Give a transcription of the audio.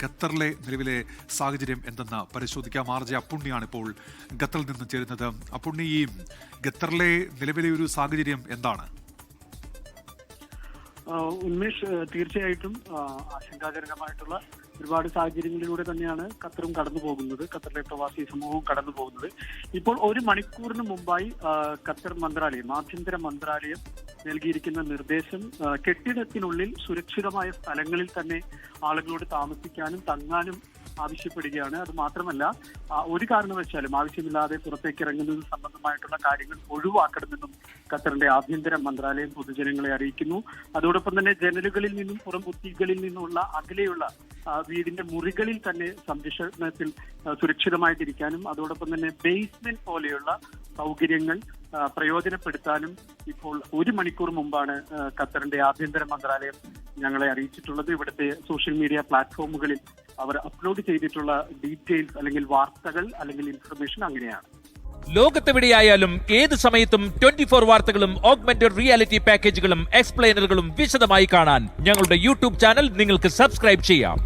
ഖത്തറിലെ നിലവിലെ സാഹചര്യം എന്തെന്ന് പരിശോധിക്കാം. ആർ ജെ അപ്പുണ്ണിയാണ് ഇപ്പോൾ ഖത്തറിൽ നിന്ന് ചേരുന്നത്. അപ്പുണ്ണി, ഈ ഖത്തറിലെ നിലവിലെ ഒരു സാഹചര്യം എന്താണ്? ഉന്മേഷ്, തീർച്ചയായിട്ടും ആശങ്കാജനകമായിട്ടുള്ള ഒരുപാട് സാഹചര്യങ്ങളിലൂടെ തന്നെയാണ് ഖത്തറും കടന്നു പോകുന്നത്, ഖത്തറിലെ പ്രവാസി സമൂഹവും കടന്നു പോകുന്നത്. ഇപ്പോൾ ഒരു മണിക്കൂറിന് മുമ്പായി ഖത്തർ മന്ത്രാലയം, ആഭ്യന്തര മന്ത്രാലയം നൽകിയിരിക്കുന്ന നിർദ്ദേശം കെട്ടിടത്തിനുള്ളിൽ സുരക്ഷിതമായ സ്ഥലങ്ങളിൽ തന്നെ ആളുകളോട് താമസിക്കാനും തങ്ങാനും ആവശ്യപ്പെടുകയാണ്. അത് മാത്രമല്ല, ഒരു കാരണവശാലും ആവശ്യമില്ലാതെ പുറത്തേക്ക് ഇറങ്ങുന്നത് സംബന്ധമായിട്ടുള്ള കാര്യങ്ങൾ ഒഴിവാക്കണമെന്നും ഖത്തറിന്റെ ആഭ്യന്തര മന്ത്രാലയം പൊതുജനങ്ങളെ അറിയിക്കുന്നു. അതോടൊപ്പം തന്നെ ജനലുകളിൽ നിന്നും പുറം ഭിത്തികളിൽ നിന്നുള്ള അകലെയുള്ള വീടിന്റെ മുറികളിൽ തന്നെ സംരക്ഷണത്തിൽ സുരക്ഷിതമായിട്ടിരിക്കാനും അതോടൊപ്പം തന്നെ ബേസ്മെന്റ് പോലെയുള്ള സൗകര്യങ്ങൾ പ്രയോജനപ്പെടുത്താനും ഇപ്പോൾ ഒരു മണിക്കൂർ മുമ്പാണ് ഖത്തറിന്റെ ആഭ്യന്തര മന്ത്രാലയം ഞങ്ങളെ അറിയിച്ചിട്ടുള്ളത്. ഇവിടുത്തെ സോഷ്യൽ മീഡിയ പ്ലാറ്റ്ഫോമുകളിൽ അവർ അപ്ലോഡ് ചെയ്തിട്ടുള്ള ഡീറ്റെയിൽസ് അല്ലെങ്കിൽ വാർത്തകൾ അല്ലെങ്കിൽ ഇൻഫർമേഷൻ അങ്ങനെയാണ്. ലോകത്തെവിടെയായാലും ഏത് സമയത്തും 24 വാർത്തകളും ഓഗ്മെന്റഡ് റിയാലിറ്റി പാക്കേജുകളും എക്സ്പ്ലെയിനറുകളും വിശദമായി കാണാൻ ഞങ്ങളുടെ യൂട്യൂബ് ചാനൽ നിങ്ങൾക്ക് സബ്സ്ക്രൈബ് ചെയ്യാം.